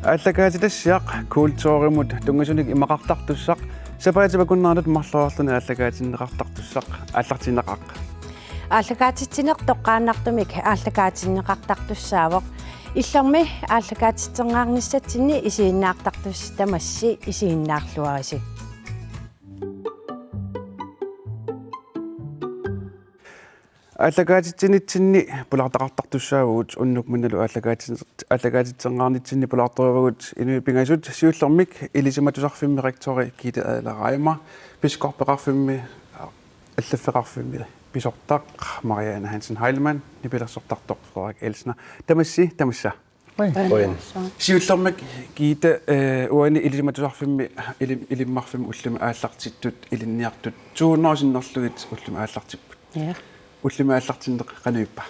Allakaatitassiaq kultuurimut tungasunik imaqartartussaq sapaatipakуннаарнут марлуарлуни аллакаатиннеқартартуссақ аллартиннеқақ аллакаатитсинеқ тоққааннартумик аллакаатиннеқартартуссаавоқ иллерми аллакаатитсенгаарниссатсинни исииннаартартус тамасси исииннаарлуариси аллакаатитсинитсинни пулартақартартуссаавгут уннук минналу аллакаатитсенгаарнитсинни пуларторивагут инуи пингасут сиуллермик илисиматусарфимми ректори кита аалараима пискорпеқарфимми аллаффеқарфимми писортақ Marianne Hansen Heilmann нипилерсортартоқ Frederik Elsner тамасси тамасса сиуллермик кита уани илисиматусарфимми илиммарфимми уллуми ааллартиттут илинниартут туунерсиннерлугит уллуми ааллартиппут уллуми ааллартиннеқ кануиппа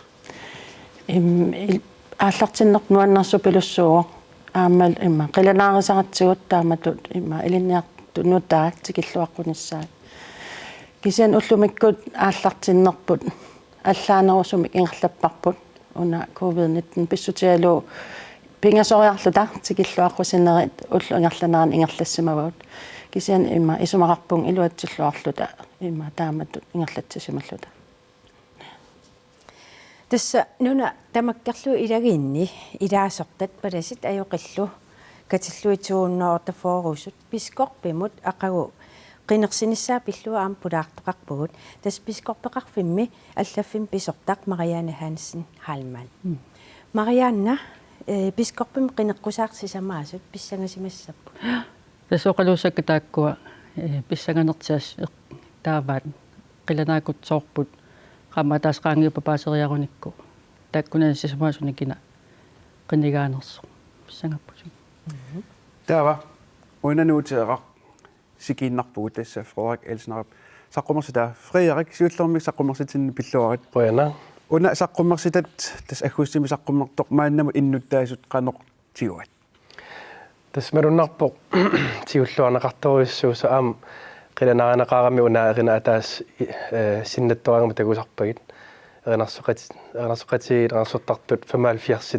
ааллартиннеқ нуаннерсу пилуссуо аамал имма қиланаарисаратсигут тааматут имма илинниарту нутаатсикиллуаққуниссаа кисиан уллумиккут ааллартиннерпут аллаанерусумик ингерлаппарпут уна covid-19 писсутиалу пингасориарлута тикиллуаққусинерит уллу ингерланеран ингерлассимавут кисиан имма исумақарпун илуатсиллуарлута имма тааматут ингерлатсисималлута тасса нуна тамаккерлу илагиинни илаасортат паласит ajоқиллу катиллуитсууннеорта форусут пискорпимут ақагу qinерсиниссаа пиллуа аам пулаартоқарпугут тас пискорпеқарфимми аллаффим писортақ Marianne Hansen Heilmann Marianne пискорпим qinеққусаарсисамаасут писсангасимассаппу тасоқалуусакка тааккуа писсаганертиас тааваат қиланаакутсоорпут qamataasqaangiupa paaseriarunikku taakkunassisamaasunikina qinigaanersu pissangappusi taava uinanuuteeqaq sikiinnarpugut tassa Frederik Elsner saqqumersita Frederik siullermik saqqumersitinni pilluarit qoyana una saqqumersitat tas aggussimi saqqummertoq maannamu innuttaasut qanoq tiguat tasmarunarpoq tiulluarnaqartoruissuusa aam qilanaanaqaarami unaerina ataas sinnattuarama tagusarpagit erinarsoqati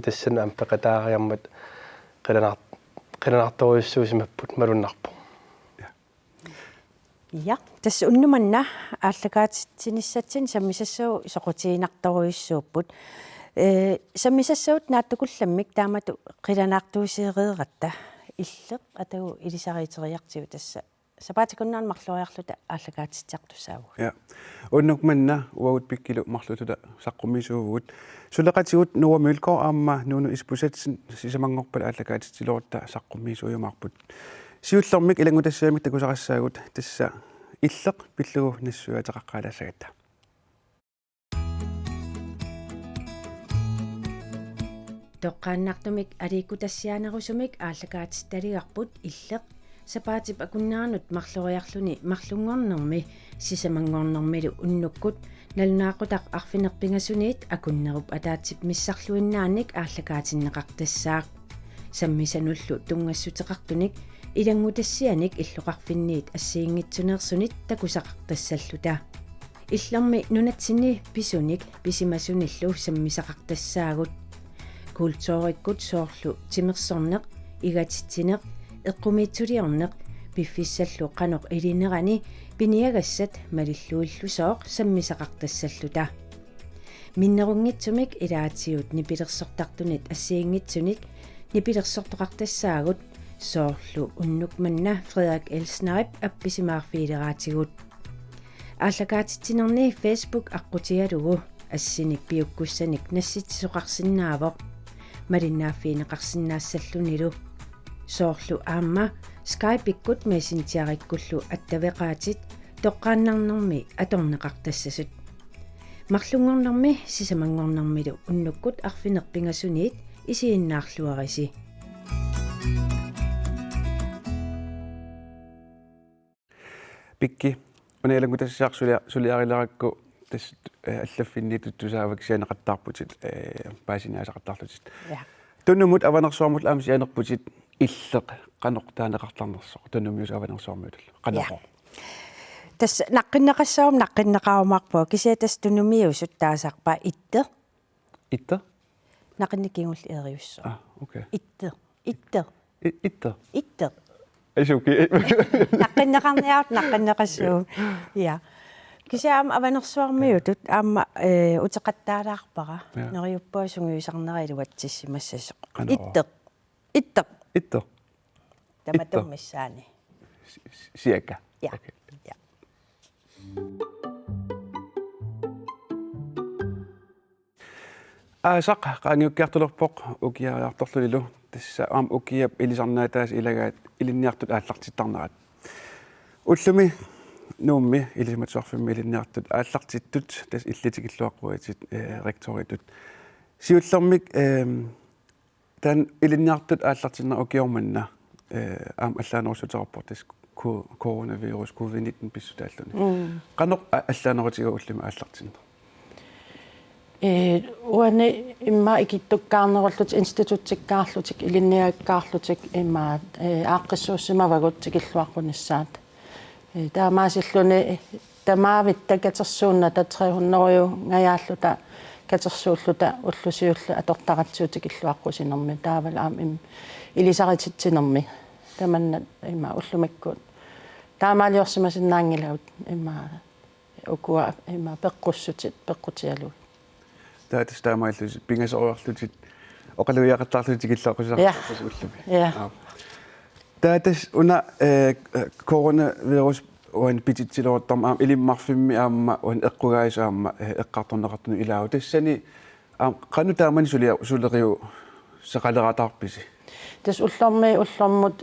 tassana ampeqataariarmat qilanartoruissuusimapput malunnarpo ja tas unnumanna ааллакаатитсиниссатсин саммисассуу соқутиинарторуиссууппут саммисассуут нааттукулламмик таамату qilanaartuusiериератта иллеқ атагу илисариитериартигу тасса сапаатикуннаан марлуариарлута ааллакаатитсиартуссаагу ja unnuk manna uagut pikkilu marlututa saqqumisuugut suleqatigut nuwa mylkor aamma nuunu ispusatsin sisamangorpala aallakaatitilorta saqqumisuujumaarput siullermik ilangutassiamik takusarassaagut tassa illeq pillugu nassuateqaqqaalasagatta тоққааннартумик аликкутассианерусумик ааллакаатитталигарпут иллеқ сапаатип акуннаанут марлуриарлуни марлунгорнерми сисамангорнермилу уннуккут налунаақутақ арфинерпингасуниит акуннеруп атаатип миссарлуиннааник ааллакаатиннеқартассаақ саммисануллу тунгассутеқартуник илангутассианик иллоқарфинниит ассиингитсунерсунит такусақартассаллута иллерми нунатсини писуник писимасуниллу саммисақартассаагут культууриккут соорлу тимерсорнеқ игатитсинеқ эққумиитсулиорнеқ пиффиссаллу қаноқ илинерани пиниагассат малиллуиллусооқ саммисақартассаллута миннерунгитсумик илаатиут нипилерсортартунит ассиингитсуник нипилерсортоқартассаагут соорлу уннукманна Frederik Elsner апписимаарфиилераатигут ааллакаатитсинерни Facebook аққутигалугу ассиник пиуккуссаник насситсоқарсинаавоқ малиннааффиинеқарсинаассаллунилу соорлу аама Skype-иккут мессенджериккуллу аттавеқаатит тоққааннарнэрми аторнеқартассасут марлунгорнэрми сисамангорнэрмилу уннуккут арфинерпингасуниит исииннаарлуариси pikki unailangutassiaq suliarilaqakku tas allaffinniitutussaavak sianeqattaarputit paasiniasaqattaarlutit tunnumut avanersuarmut aam sianerputit illeq qanortaaneqartarnersoq tunnumius avanersuarmuutal qanoqor tas naqqinneqassaarum kisiatas tunnumiusut taasarpa itte naqinnikingul eriussua okay itte Itter. Itter. Asuki. Naqinneqarniarat naqqinneqassuu. Ja. Kisiam avanersuarmiutut aamma uteqattaalaarpara neriuppuasungiusarneriluatsissimassasoq. Itter. Itter. Itter. Tamatummissaani. Cirka. Ja. Okay. Ja. Aasaq qaangiukkiartulorpoq ukiariartorlulilu tassa aam ukiap ilisarnaataas ilagaat ilinniartut aallartittarnerat. Ullumi nuummi ilisimatsuarfimmi ilinniartut aallartittut tas illitikilluaqquatit rektoritut. Siullermik tan ilinniartut aallartinner ukiormanna aam allaanerusuteraport tas coronavirus COVID-19 pissutaalluni. Qanoq allaanerutiga ullumi aallartinner. Uani imma ikittukkaarnerullut institutsikkaarlutik ilinniakkaarlutik imma aaqqissuussimavagut tikilluaqqunissaat. Taamaasilluni tamaavit katersuunna tatreehunnerju ngajaalluta katersuulluta ullusiulla atortaqatsiutikilluaqqusinermi taaval aam ilisarititsinermi tamanna imma ullumakkuut taamaaliorsimasinnaangilaut imma ukua imma peqqussutit peqqutialu. Taatas taamaillusit pingasoruarlutit oqaluiaqattaarlutikillaqusaq ullumi. Ja. Taatas una coronavirus uan pititsilortam aam ilimmarfimmi aamma uan eqqugaisaamma eqqartorneqartunu ilaagu tassani aam qanu taamani suleriu saqaleratarpisi. Tas ullormut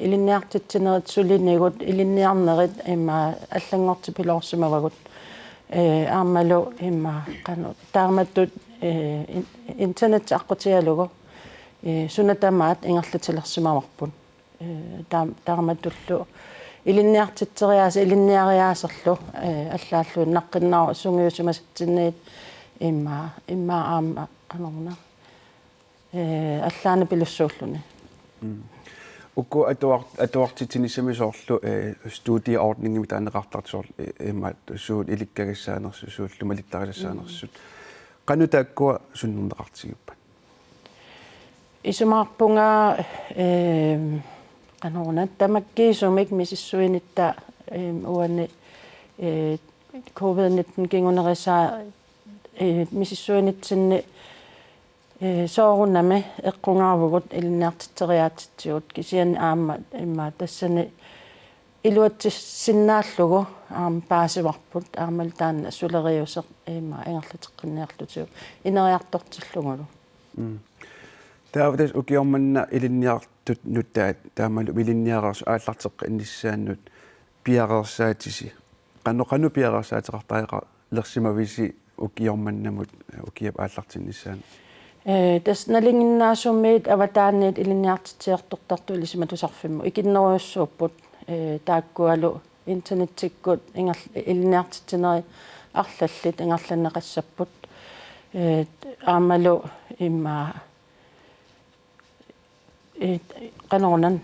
ilinniartitsinerit sulinigut ilinniarnerit imma allangortipilorsimavagut aammalu imma qanu taarmattut internet aqqutialugu sunatamaat ingerlatilersimamarpun taarmattullu ilinniartitseriaasa ilinniariaaserlu allaallu naqqinnaru sungiusimasatsinniit imma aamma qanorna allaana pilussuulluni. Ukku atuartitiniссамисоорлу студиаорднинги митаанеқартартсоор имма суут иликкагиссаанерсу сууллума литтарилассаанерсут qanu taakkua sunnerneqartiguppat исумаарпунга qanorna tamakkiisumik misissuinitta uani covid-19 kingunerisaa misissuinitsinni soorunami eqqungaarvugut ilinniartitteriaatitsiut kisian aamma imma tassani iluatsissinnaallugu aam paasivarput aamal taanna suleriuseq imma ingerlateqqinniarlutiu ineriartortillungulu taavatas ukiormanna ilinniartut nuttaat taamalu ilinniarers aallarteqqa innissaannut piareersaatisi qanu piareersaateqartariqa lersimavisi ukiormannamut ukiap aallartinnissaanu. Tas nalinginnaasummiit avataanniit ilinniartitsiartortartu ilisimatusarfimmu ikinneruussuupput taakkualu internetikkut ilinniartitsineri arlallit ingerlanneqassapput aamalu imma qanornan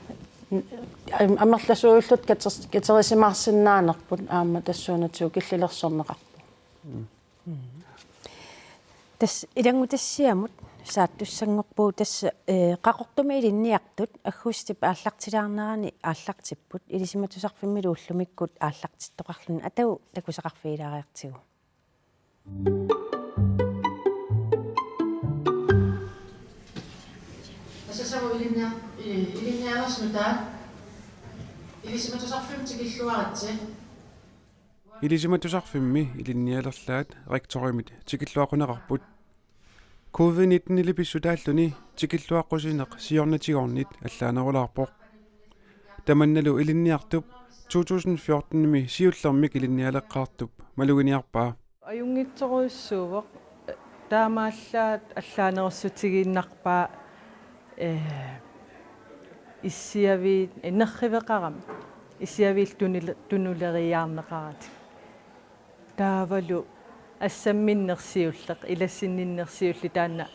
амерласууллут катерисимаарсиннааnerput аама тассуунатсуу киллилерсорнеқарпу тас илангутассиамут сааттуссангорпуу тасса қақортуми илинниартут аггустип ааллартилаарнерани ааллартиппут илисиматусарфиммилу уллумиккут ааллартиттоқарлун атау такусақарфиилаариартигу асасаву илинниалерснута илисиматусарфимтикиллуаратси илисиматусарфимми илинниалерлаат ректоримит тикиллуақунеқарпут COVID-19 илиписсутааллуни тикиллуаққусинеқ сиорнатигорнит аллаанерулаарпоқ таманналу илинниартуп 2014-ми сиуллермик илинниалеққартуп малугиниарпаа аюнгитсоруйссуувоқ таамааллаат аллаанерсутигииннарпаа иссиави иннерривеқарам иссиавил тунулериаарнеқарат таавалу ассамминнерсиуллеқ илассинниннерсиулли таанна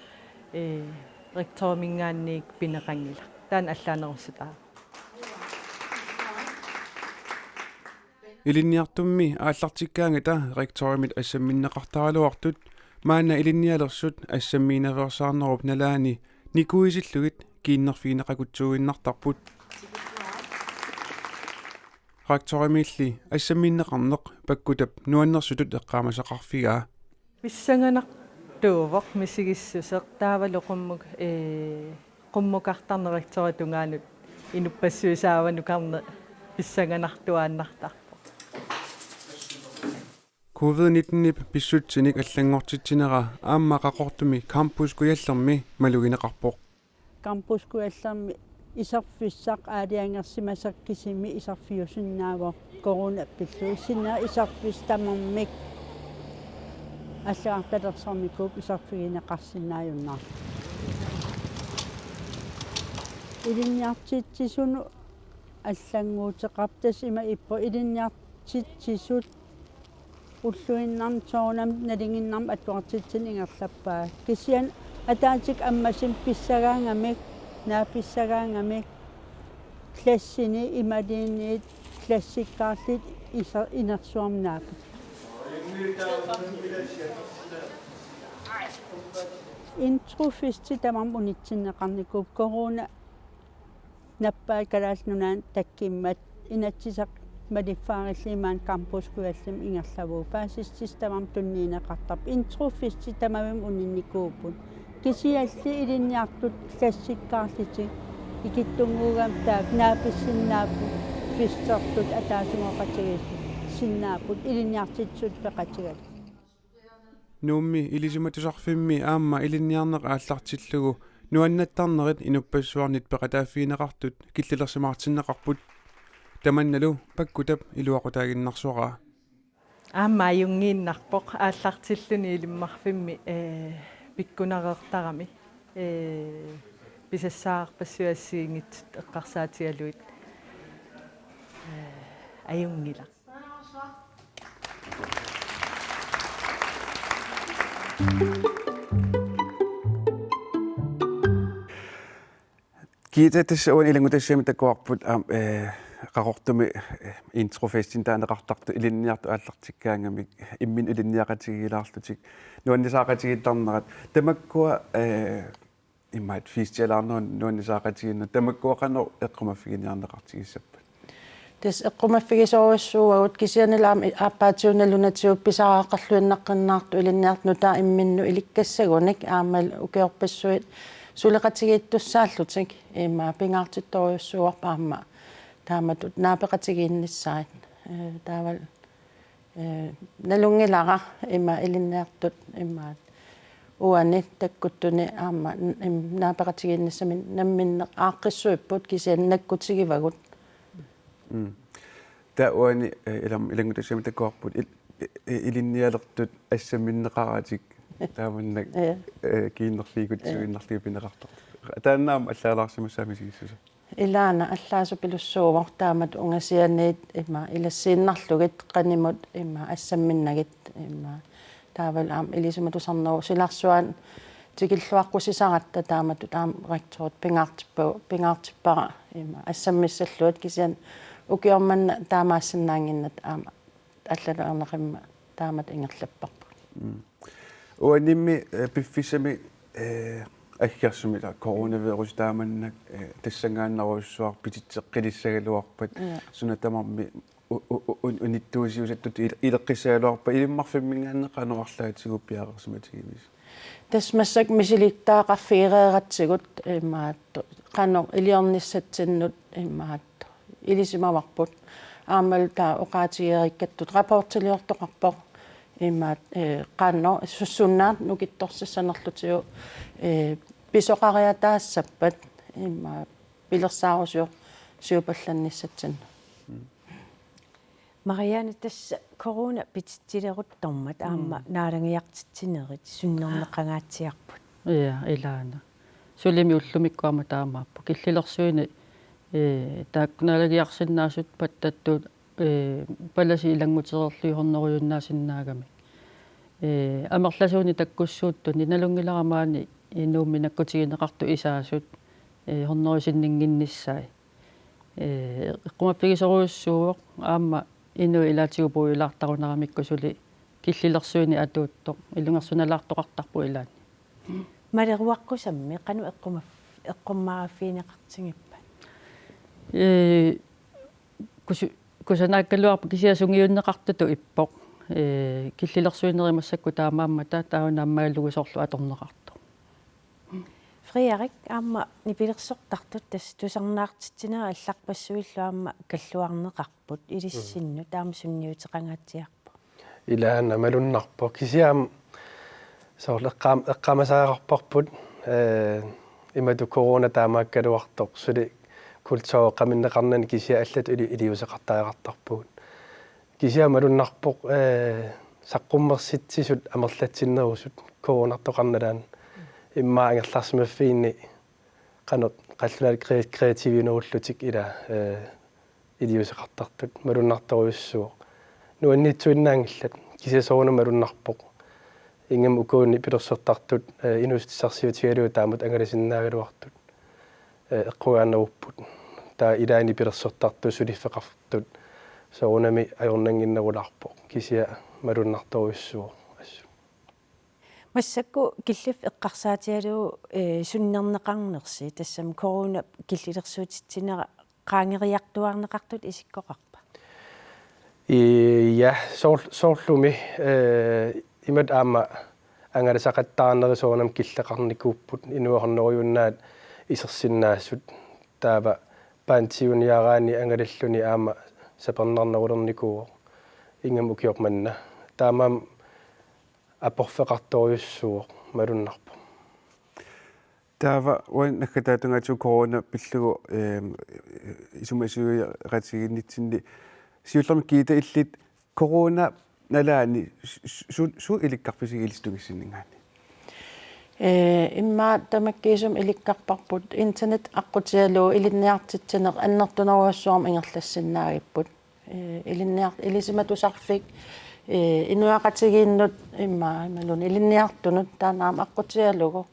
ректормингаанниик пинеқангила таан аллаанерусутаа илинниартумми ааллартиккаангата ректоримит ассамминнеқартаралуартут маана илинниалерсут ассаммииневерсаарнеруп налаани Nikuisillugit kiinnerfiinaqakutsuuginnartarput. Reaktorimilli ассамминнеқарнеқ паккутап нуаннерсутут эққаамасақарфигаа. писсанганақ туувоқ мисигиссусеқ таавалу qummukartarneriktoritунгаанут инуппассуисааванукарне писсанганартуааннартарпо. COVID-19 писсутсиник аллангортитсинера аама қақортуми кампускуяллерми малугинеқарпоқ. кампускуалларми исарфиссақ аалиангерсимасаккисими исарфиусиннааво корона пиллу исинаа исарфис тамармик аллаарталерсармикууп исарфигинеқарсинааюннаар илинниартитсисуну аллангуутеқартас има иппо илинниартитсисут уллуиннарм соонам налингиннарм аттуартитсин ингерлаппаа кисиан атаатик аммасим писсагаангамик нааписсагаангамик классини ималиинниит классиккаарлит инерсуарнаапут интруфисти тамам унитсиннеқарникууп корона наппаа калаалнунаан таккиммат инатсисақ малиффаариллимаан кампускуаллим ингерлавуу паасистис тамам тунниинеқартарп интруфисти тамавим унинникууппут кисиалли илинниартут классиккаарлити икиттунгуугам таак нааписсиннааппу фиссертут атаасунгоқатигисси синнааппут илинниартитсут пеқатигат Нуумми илисиматусарфимми аама илинниарнеқ ааллартиллугу нуаннаттарнерит инуппассуарнит пеқатааффиинеқартут киллилерсимаартиннеқарпут таманналу паккутап илуақутаагиннарсуараа аама аюнгииннарпоқ ааллартиллуни илиммарфимми пиккунереэртарами писассаарпассуассиингит эққарсаатигалуит аюнгила Kiitettis on ilangutassiami takuarput qaqortumi introfestin taanaqartartu ilinniartu aallartikkaangamik immin ilinniaqatigilaarlutik nuannisaaqatigittarnerat tamakkua immaat fiistialaarnuun nuannisaaqatiginnu tamakkuaqano eqqumaffigiниарneqartigissappat тас эққумаффигисоруссууагут кисианилаам ааппаатиуналунатиуп писарааққарлуиннаққиннаарту илинниартну таа имминну иликкассагуник аамал укеорпассуит сулеқатигииттуссааллутик имма пингаартитториуссуарпаама тааматут наапеқатигииннссаат таавал налунгилара имма илинниартут иммаат уани таккуттуни аама наапеқатигииннассами намминне ааққиссуиппут кисианнаккутигивагут таауани илангутассами такуарпут илинниалертут ассаминнеқаратик тааманнак кииннерлиигутсуиннерлиу пинеқартар тааннаам аллаалаарсимассаами сигиссуса илаана аллаасу пилуссуувар таамат унгасианиит имма илассииннарлугит qaнимут имма ассамминнагит имма таавал аам илисиматусарнеру силарсуан тикиллуаққусисаратта таамату таам ректорот пингаартиппара имма ассаммиссаллуат кисиан укиорманна таамаассиннаангиннат аама аллалуарнеқимма таамат ингерлаппарпу уанимми пиффисами аггерсумила коронавирус тааманнак тассангааннаруссуар пититсеққилиссагалуарпат сунатамарми униттуусиусаттут илеққиссагалуарпа илиммарфиммингааннеқануарлаатигу пиаарерсиматигимис тасмассак мисилиттаақарфигеератсигут имаат қано илиорниссатсиннут имаат илисимаварпут аамал таа оқаатигериккаттут рапортилиортоқарпоқ имаат қано суссуннаат нукитторсассанерлутиу писоқариатаассаппат имма пилерсаарусиу сиупалланниссатсин Marianne тасса корона питтилеруттормат аама наалангиартитсинерит суннернеқангаатсиарпут илаана сулими уллумиккуама таамааппу киллилерсуини тааккуналагиарсиннаасут паттаттуут паласи илангутерерлуйорнеруйуннаасиннаагами амерласууни таккуссууттуни налунгиларамаани инуумминаккутигинеқарту исаасут хорнерусиннингиннссаи эққумаппигисоруйуссууоқ аама ину илаатигупу илаартарунерамикку сули киллилерсуини атуутто илунгерсуналаартоқартарпу илаани малеруаққусамми қану эққуммааффиинеқартингиппа кусанааккалуарпа кисиасунгиуннеқартуту иппоқ киллилерсуинеримассакку таамааммата таунааммагалугусоорлу аторнеқарту фриарик аама нипилерсортартут тас тусарнаартитсинера алларпассуиллу аама каллуарнеқарпут илиссинну таама сунниутеқангаатиарпу илаана малуннарпо кисиам эққамасаарарпарпут имату корона таамааккалуартоқ сули культоо қаминнеқарнани кисиа аллату илиусеқартаариқартарпугут кисиа малуннарпоқ саққуммерситсисут амерлатсиннерусут коронартоқарналаан имма ангерларсимаффиинни қанеқ қаллунаали креативинеруллутик ила илиусеқартартут малуннарторуйуссуоқ нуаннитсуиннаангиллат кисиасоруна малуннарпоқ ингам укуунни пилерсортартут инустиссарсиутигалуу таамат ангаласиннаагалуартут эққугаанеруппут таа илаани пилерсортарту сулиффеқартут соорунами ajornanginnerulарпоқ кисиа малуннарторуйуссуоқ ассу массакку киллиф эққарсаатиалуу суннернеқарнерси тассам корона киллилерсуутитсинера qaangeriartuarneqartut isikkoqarpa ja sooрлуми имат аама ангаласақаттаарнерисоорнам киллеқарникууппут инуарнеруйуннаат исерсиннаассут таава паантиуниараани ангалаллуни аама сапернарнерулерникуу ингам укиорманна таамаам апорфеқарторюссуу малуннарпу таава уан наккатаатунгату корона пиллугу исумасуиратигиннитсинни сиуллерми киита иллит корона налаани су иликкарписиг илистугиссиннгаани имма тамаккиисум иликкарпарпут интернет аққутиалуу илинниартитсинеқ аннертунеруассуарм ингерлассиннаагиппут илисиматусарфик инуақатигииннут ималун илинниартунут таанаам аққутиалугу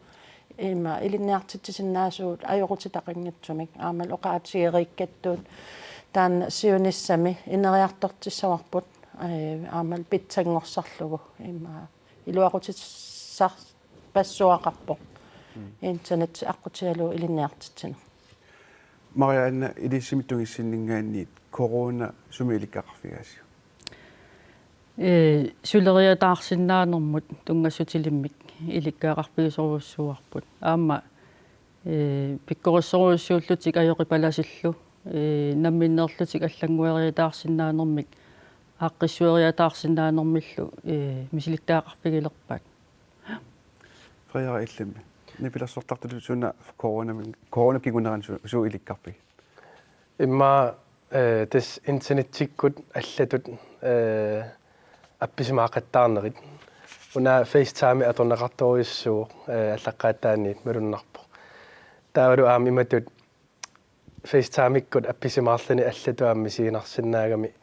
има илинниартитсиннаасуут ajorutitaqinngitsumik aamal oqaatigeeriikkattuut таан сиониссами инериартортиссаварпут аамал питсангорсарлугу имма илуақутиссар пассуақарпоқ интернет аққутиалуу илинниартитсина марианна илиссимиттугиссиннингаанниит корона сумиликкақарфигаасиу сулериатаарсиннаанермут тунгассутилиммик иликкаақарпигисоруссуарпут аама пиккориссоруссууллутик ajoripalasillu намминнерлутик аллангуериатаарсиннаанермик ааққиссуериатаарсиннаанермиллу мисилиттаақарпигилерпаат фриара иллами нипилерсортарту суна корона кигунеран суу иликкарпи имма тас интернеттиккут аллатут апписимаақаттаарнерит уна фейстайми аторнеқарторуйуссуу аллаққаатааниит малуннарпо таавалу аами иматут фейстаймиккут апписимаарлани аллатуамми сигинарсиннаагами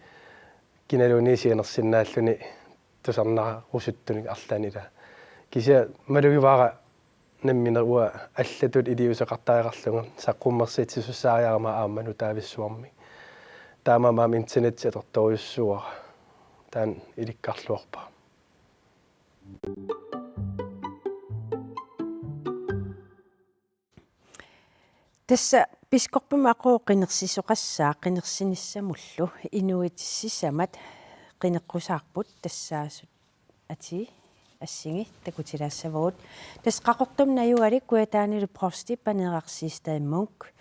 киналуни сигинерсиннааллуни тусарнара русуттуник арлаанила кися малугивара намминеруа аллатут илиусеқартаариқарлуга саққуммерсиитсусаариарама аамману таависсуарми таамамаам интернетти аторторуйуссуара таан иликкарлуарпа тасса пискорпума ақуоқинерсисоқассаа қинерсиниссамуллу инуитиссисамат қинеққусаарпут тассаасут ати ассиги такутилаассавагут тас қақортум наюалик куятаанилу прости панерарсиистай мунк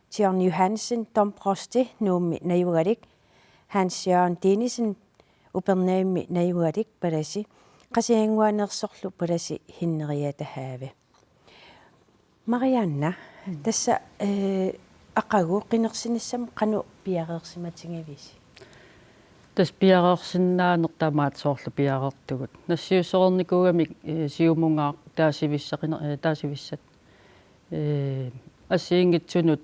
Tjørn Johansen Tom Prosti нуумми наюалик Hans Jørgen Denisen упернаимми наюалик паласи қасиангуанерсорлу паласи хиннериатаhaave Marianna тасса ақагу қинерсиниссам қану пиареерсиматингивиси тас пиареерсиннаанер тамаат соорлу пиареертугут нассиуссоорникуугамик сиумунгаа таасивиссат ассиингитсунут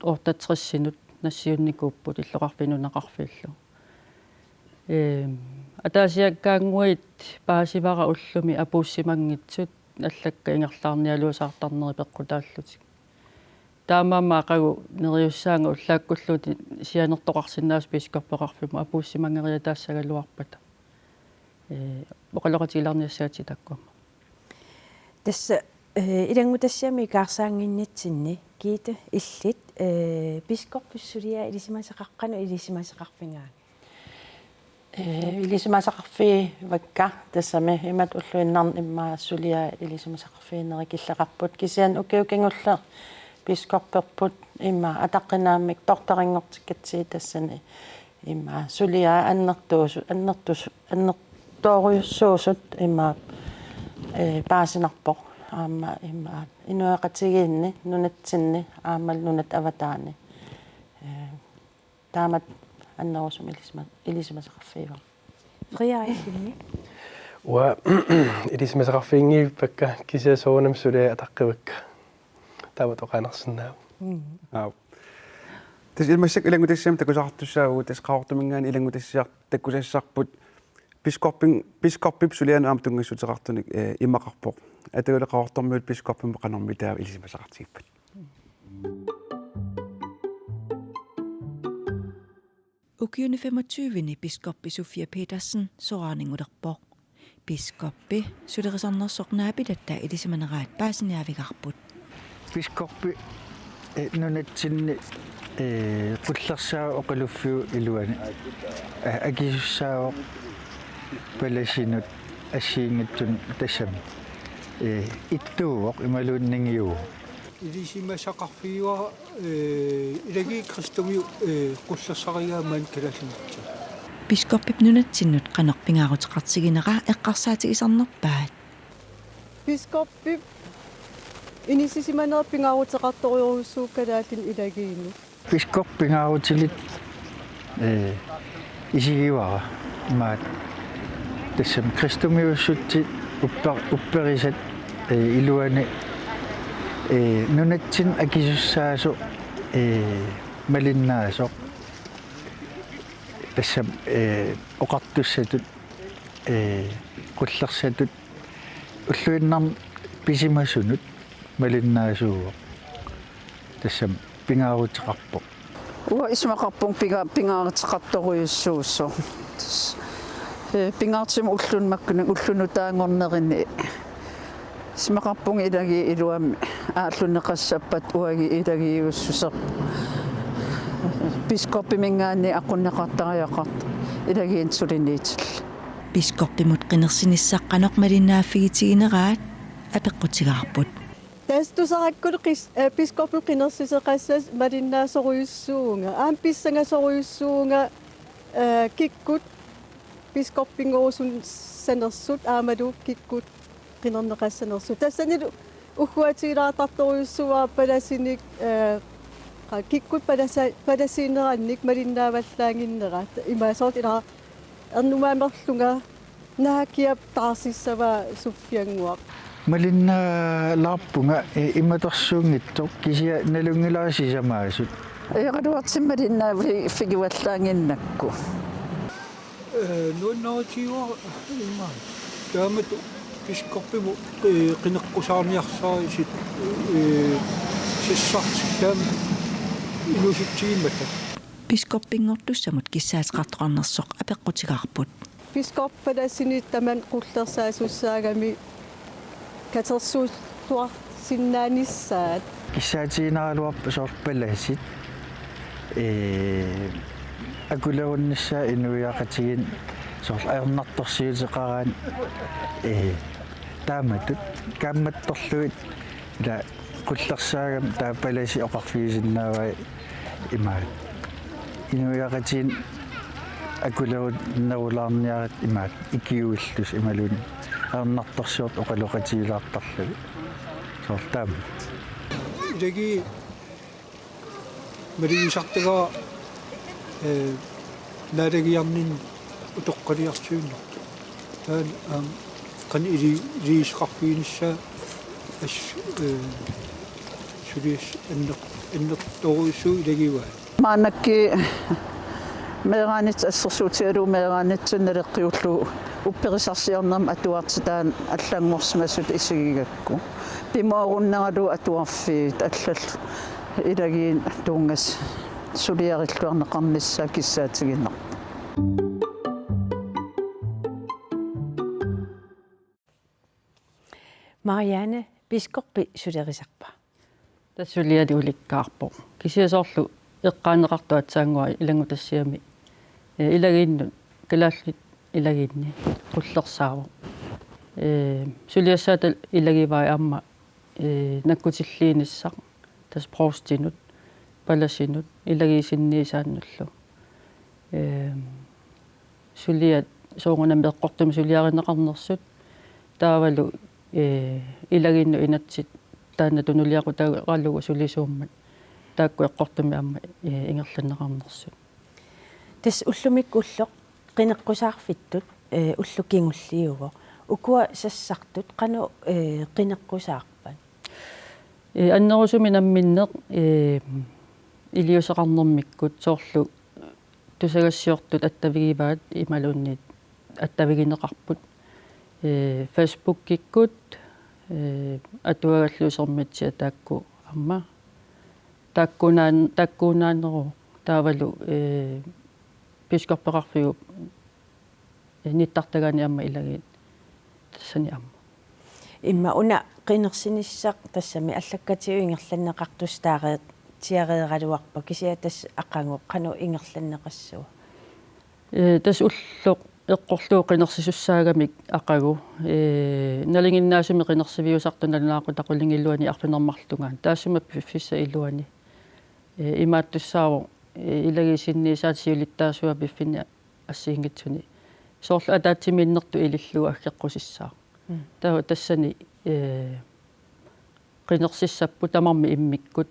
ортатриссинут нассиунникууппут иллоқарфинунеқарфиллу атаасиаккаангуит паасивара уллуми апууссимангитсут аллакка ингерлаарниалуусаартарнери пеққутааллутик таамаама ақагу нериуссаанга уллааккуллути сианертоқарсинаас пискорпеқарфима апууссимангериатаассагалуарпата оқалоқатилаарниассаати таккуама тасса илангутассами каарсаангиннитсинни киита иллит пискорпуссулиа илисимасеқарқану илисимасеқарфингаа илисимасақарфи вакка тассами имат уллуиннарн иммаассулиа илисимасақарфиинери киллеқарпут кисиан укиукингулле пискорперпут имма атаққинааммик тортарингортиккатсии тассани имма сулиа аннертуоруйуссуусут имма паасинарпоқ аама имма инуақатигиинни нунатсинни аамал нунат аватаани таамат аннерусум илисимасақарфиива фриаисинни уа илисимасақарфиинги пакка кисиасоонам сулиа атаққивакка таамат оқанерсинаа тас илмассак илангутассаам такусаартуссаагу тас qaortumingaani илангутассиар таккусассарпут пискорпип сулиан аамтунгассутеқартуник иммақарпоқ атагула qaortormiut пискорпим қанорми таа илисимасақартигиппат Ukiune 25 biskoppi Sofia Petersen soraninguderpoq. Biskoppi suderisarnersornaapilatta ilisimaneraat paasiniavigarput. Biskoppi nunatsinni qullersaa oqaluffiu iluani akisussaao palasinut assiingattun tassami ittuuvoq imaluunningiu илисимасақарфиуа илаги кристомиу qullersariaamaan калаллинатсу Biskoppip nunatsinut qanorpingaaruteqartiginera eqqarsaatigisarnerpaat. Biskoppip инисисиманерпингаарутеқарториуруссууккалааллин илагиину biskoppingaautilit isigiuara maat tassam kristomiussutsi upperisat iluani nunatsin akisussaasu malinnaasoq тассам оқартуссатут qullersatut уллуиннарм писимасунут малиннаасууго тассам пингаарутеқарпоқ уа исмақарпун пингаарутеқарторуйуссууссо пингаартим уллунмаккуна уллунутаангорнерини исмақарпун илаги илуами ааллунеқассаппат уаги илагиуссусеқ biskoppimингаани аққуннеқартариақарт илагиин сулиниитил Biskoppimut qinersinissaqqanoq malinnaaffigitigинераат апеққутигаарпут. тастусараккулу biskoppil qinersisеқассас малиннаасоруйуссуунга аам писсангасоруйуссуунга киккут biskoppingorusун санерсут аамалу киккут qinernеқассанерсут тассанилу уггуатигилаартарторуйуссуаа паласиник киккут паласинеранник малиннааваллаангиннерат имаасоорт ила эрнумаамерлунга наакиап таарсиссава суффиангуақ малиннаалаарпунга иматорсуунгитто кисия налунгилаасисамаасут эқалуартиммалиннаави фигиваллаангиннакку нууннаутиуа имаа таамат biskoppimу qinеққусаарниарсаарисит сиссартиккаам илуситсигиммата Biskoppingortussamut kissaateqartoqarnersoq апеққутигаарпут. biskoppalasinit taman qullersaasussaagami katersuuttuar sinnaanissaat киссаатигинааралуарпа соорпалаасит акулавуннссаа инуиақатигин соор аернарторсиутеқараан тааматут камматторлуит ила qullersаагам таапаласи оқарфигисиннаавай имаат инуиақатигин акулавут наулаарниарат имаат икиуиллус ималун аернарторсиорт оқалоқатигилаартарлуги соортаам илаги малинисартага наадагиарнин утоққалиарсууннар таан қани илисеқарфигинissaa ас сулис эннерторуйссуу илагиуа маанакки меераанит ассерсуутигалу меераанитсунналеққиуллу упперисарсиорнерм атуартитаан аллангорсмасут исигигакку пимооруннералу атуарфиит аллал илагиин туунгас сулиариллуарнеқарниссаа киссаатигиннар Marianne Biskoppi sulerisarpa. Tassuliali ulikkaarpo. Kisiasorlu eqqaaneqartu atsaangua ilangutassiami. Ilagiinnut kalaallit ilagiinni qullersaavo. Suliassaata ilagivai amma nakkutilliinissaq tas proostinut palasinut ilagiisinniisaannullu. Suliat soongunam eqqortum suliarineqarnersut taavalu ilagiinnu inatsit taanna tunuliaqu taalugu sulisuummat taakku eqqortumi amma ingerlanneqarnersut. Tas ullumikkulloq qineqqusaarfittut ullukingulliuvo. Ukua sassartut qanu qineqqusaarpan. Annerusumi namminneq iliuseqarnermikkut soorlu tusagassiortut attavigivaat imalunniit attavigineqarput Facebook-ikkut atuagalluusermitsia taakku amma taakkuunaaneru taavalu piskorpeqarfigu nittartagani amma ilagiit tassani amma Imma una qinersinissaq tassami allakkatiu ingerlanneqartus taareet tiareeraluarpa kisia tas aqangoq qanu ingerlanneqassua. Tas ulluq eqqorluu qinersisussaagami aqagu nalinginnaasumi qinersiviusartunalnaaqu taqulingilluani arfinermarlugaan taassuma piffissa illuani imaattussaavu ilagisinniisaat siulittaasua piffini assiingitsuni soorlu ataatsimiinnertu ililluu aggeqqusissaa tahu tassani qinersissappu tamarmi immikkut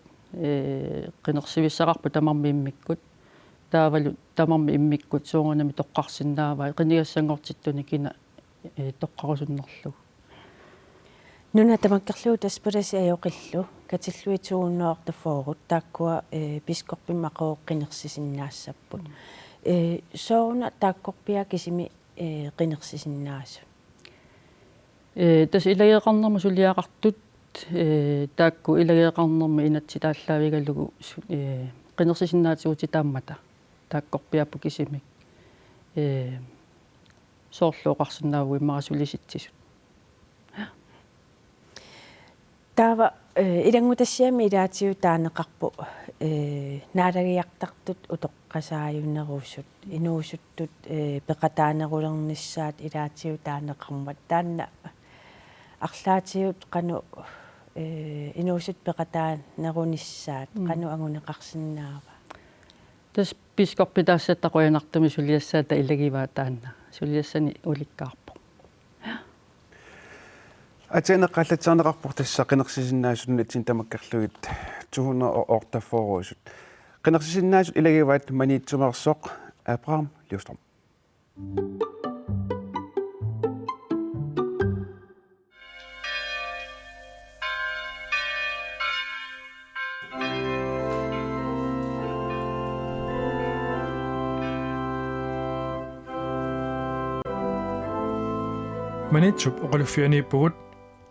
qinersivissaqarpu tamarmi immikkut taavalu tamarmi immikkut soongunami toqqarsinnaavai qinigassangortittuni kina toqqarusunnerlu. Nuna tamakkerluu taspurasi ajoqillu katilluituunnoortafoorut taakkua piskorpimmaqoo qinersisinnaassapput. Soona taakkorpia kisimi qinersisinnaassu. Tas ilageeqarnermu suliaqartut taakku ilageeqarnermu inatsitaallaavigalluu qinersisinnaatsuuti taammata taakkorpiappu kisimik soorluoqarsinnaavui marasulisitsisut. Taava ilangutassiami ilaatiu taaneqarpu naalagiartartut utoqqasaajunneruussut inuusuttut peqataanerulernissaat ilaatiu taaneqarmat taanna арлаатиут qanu inuusut peqataanerunissaat qanu anguneqarsinnaava. Tas piskorpitaassаттaqуянартуми сулиассаата илагиваа таанна сулиассани уликкаарпо. Атенеққаллатсаарнеқарпор тасса қинерсисиннаасунни тин тамаккарлугит 200 ортафоорусут. Қинерсисиннаасут илагиваат маниитсумерсоқ Abraham Livstrøm. Manitsuk oqaluffianiippugut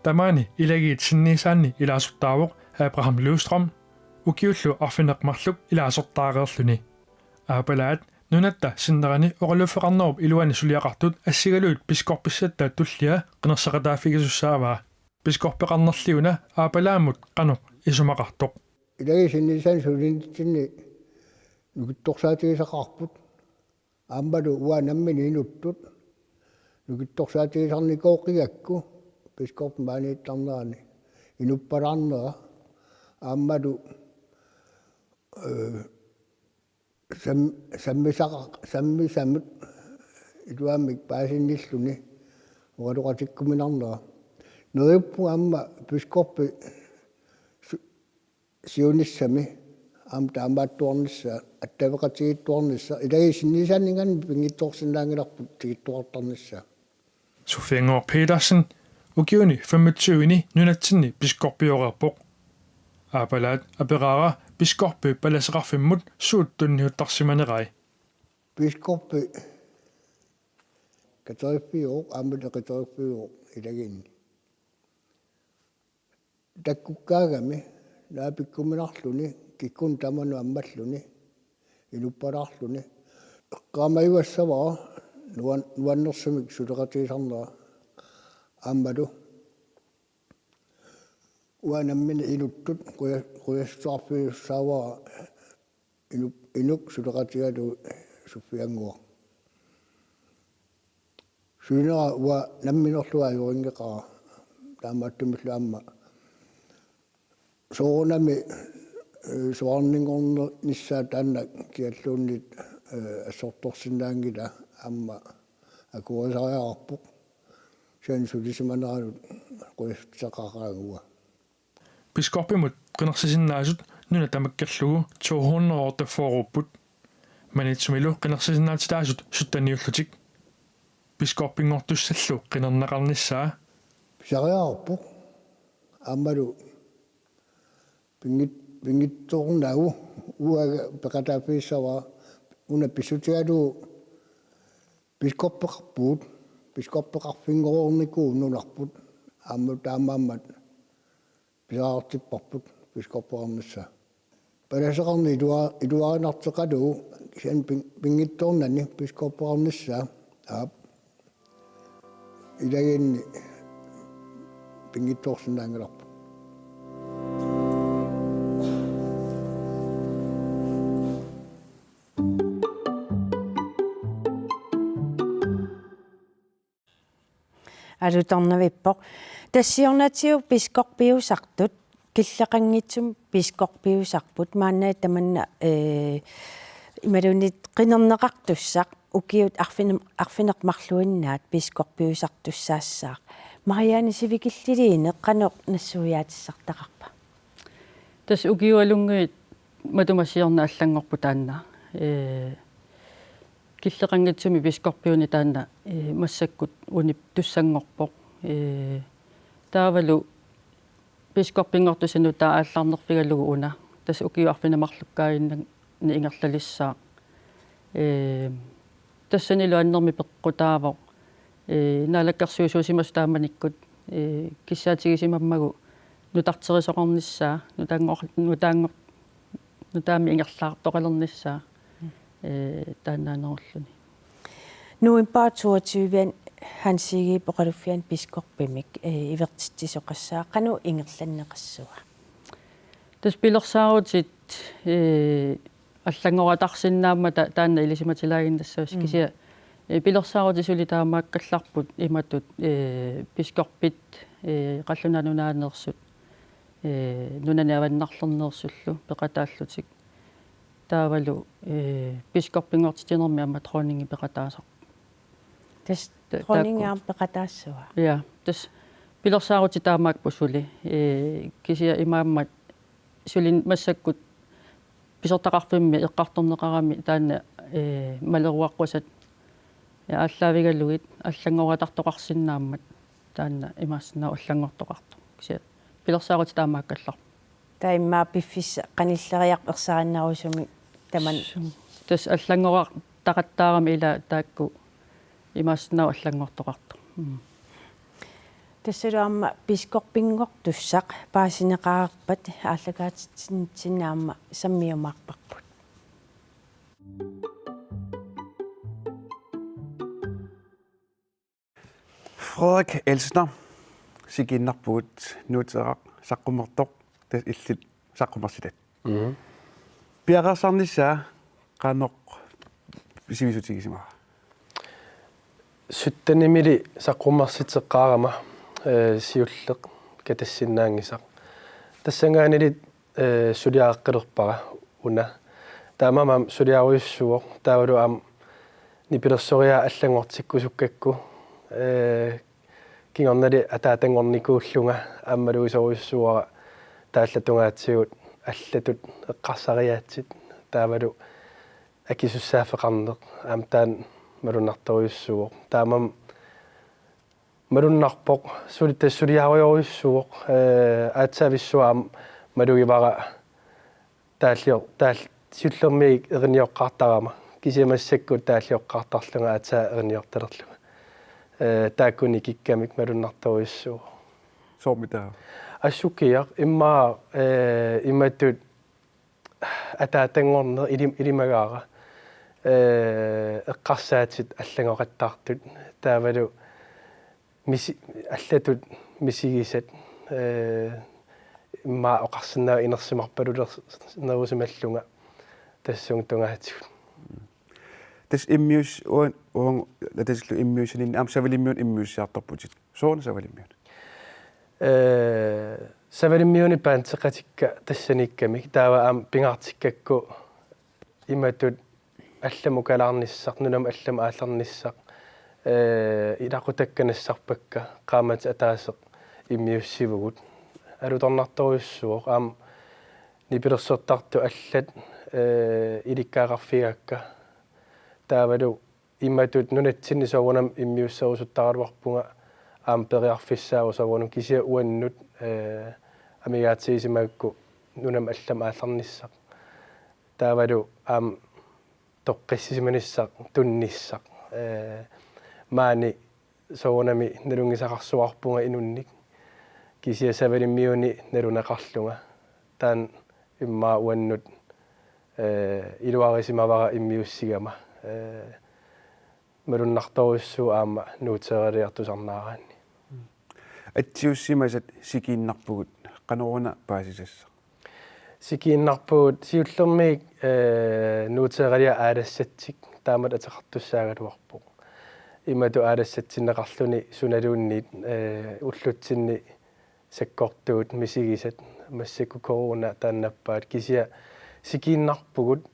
tamaani ilagiitsinniisaanni ilaasuttaavoq Abraham Livstrøm ukiullu arfineqmarluk ilaasortaareerluni aapalaat nunatta sinnerani oqaluffeqarnerup iluani suliaqartut assigaluut piskorpissattaat tullia qinersaqataafigisussaavaa piskorpeqarnerliuna aapalaamut qanuq isumaqartoq ilagiisinniisaan sulinitsinni nukittorsaatigisaqarput aammalu uanammini inuttut nukittorsaatigisarnikooqigakku piskorpmaaniittarnerani inuppalaarnera aammalu sammisamut iluammik paasinnilluni uqaluqatikkuminarnera neriuppu aamma piskorpi siunissami am taamaattuarnissa attaveqatigiittuarnissa ilagiisinniisaanningan pingittorsinnaangilarput tigittuartarnissa Sofie Petersen ukiuni 25 nunatsinni piskorpioqerpoq aapalaat aperara piskorpi palaseqarfimmut suuttunniuttarsimanerai piskorpi katarippiuq aammule katarippiuq ilagiinni takkukkaagami naapikkuminarluni kikkun tamanu ammalluni inuppalaarluni qaamaivassavaa nuannersumik suleqatigisarnera aammalu uanammin inuttut quyassuarpiussaawa inuk suleqatigalu suffianguaq suinera ua namminorlua yuringeqara taamaattumillu amma soorunami suarningorner nissaa taanna kialluunnit assortorsinnaangila amma akurisariaqarpuq sian sulisimanaranut quyastaqaqaagua biskoppimut qinersisinnaasut nuna tamakkerlugu 200 år taforupput manitsumilu qinersisinnaatitaasut suttaniullutik biskoppingortussallu qinerneqarnissaa sariaqarpuq ammalu pingittornagu uaga peqataapiissava una pissutigalu biskoppeqarfingoruornikuu nunarput amma taamaammat pisaqartipparput biskoppeqarnissa palaseqarni iluarinarteqalu sian pingittornani biskoppeqarnissa aap ilaginni pingittorsinnaangalarpu алутарнавиппо тассиорнатиу пискорпиусартут киллеқангитсум пискорпиусарпут мааннаа таманна ималунит қинернеқартуссақ укиут арфинеқмарлуиннаат пискорпиусартуссаассаақ мариани сивикиллилиине қанеқ нассуяатиссартақарпа тас укиуалунгуит матумассиорна аллангорпу таанна киллеқангитсуми пискорпиуни таанна массаккут унип туссангорпоқ таавалу пискорпингортусану тааллаарнерфигалугу уна тас укиуарфинамарлуккаинна ингерлалиссаа тассанилу аннерми пеққутаавоқ наалаккарсуусуусимас тааманиккут киссаатигисимаммагу нутартерисоқарниссаа нутаами ингерлаартоқалерниссаа тааннаанеруллуни нуимпаа 22 хансиги поқалуффиан пискорпимик ивертитсисоқассаа қану ингерланнеқассуа тас пилерсаарутит аллангоратарсиннаама таанна илисиматилагиннассаус кися пилерсаарутисули таамааккалларпут иматут пискорпит қаллунанунаанерсут нунаниаваннарлернерсуллу пеқатааллутик таавалу пискорпингортитинерми амма тронинги пеқатаасақ тас тронингаам пеқатаассуа я тас пилерсаарути таамаакпусули кisia имааммат сулин массаккут писертақарфимми эққарторнеқарами таанна малеруаққусат ааллаавигалугит аллангоратартоқарсинааммат таанна имаассинаа аллангортоқарто кisia пилерсаарути таамааккаллар таиммаа пиффис қаниллериақ ерсааннарусуми таман тас аллангораа тақаттаарами ила таакку имаассинаа аллангортоқарто тассалуарма пискорпингортуссақ паасинеқарпат ааллагаатитсиннаама саммиумаарпарпут Frederik Elsner siginnarpuut nuuteraq saqqummertoq tas illit saqqummersitat piaqarsarnissaa qaanoq sivisutigisimara сюттанимили саққуммарситеққарама сиуллеқ катассиннаангисақ тассангаанилит сулиааққилерпара уна таамамам сулиаруйуссуоқ таавалу аам нипилерсориа аллангортиккусуккакку кингорнали атаатангорникууллунга ааммалуисоруйуссуара тааллатунгаатсигут аллатут эққарсариаатсит таавалу акисуссаафеқарнеқ аам таан малуннарторуйуссуоқ таамам малуннарпоқ сулиаруйуруйуссуоқ аатсаависсуаам малугивара тааллиор суллерми эрниоққартарама кисимассаккут тааллиоққартарлунга аатсаа эрниорталерлунга тааккуни киккамик малуннарторуйуссуоқ соомитаа ассукиақ иммаа имматтут атаатангорнер илимагаара эққарсаатит аллагоқаттаартут таавалу миси аллатут мисигисат imma oqarsinnaa inersimarpaluler nerusimallunga tassung tungaatigut tes immius uang teslu immiusin am savelimmiun immiussiartorputit soona savelimmiun savelimmiuni paanteqatikka tassanikkami taava am pingaartikkakku imatut алламу калаарниссақ нунам аллама аалларниссақ илақутакканассарпакка qaamат атаасеқ иммиуссивгут алуторнарторуйуссуоқ аам нипилерсуортарту аллат иликкаагаарфигакка таавалу имматут нунатсинни соорунам иммиуссерусуттараруарпунга аам периарфиссааву соорунам кисиа уаннут амигаатсиисимаакку нунам аллама аалларниссақ таавалу аам тоққиссисиманиссақ тунниссақ маани соонами налунгисақарсуарпунга инунник кисия савалиммиуни налунақарлунга таан имма уаннут илуарисимавара иммиуссигама малуннарторуссуу аама нуутералиартусарнаараанни атсиуссимасат сикииннарпугут каноруна паасисасса сикииннарпугут сиуллермик нуутералиа аалассатсик таамат атеқартуссаагалуарпоқ имату аалассатсиннеқарлуни суналуунниит уллутсинни саккортуут мисигисат массакку корона тааннаппаат кисия сикииннарпугут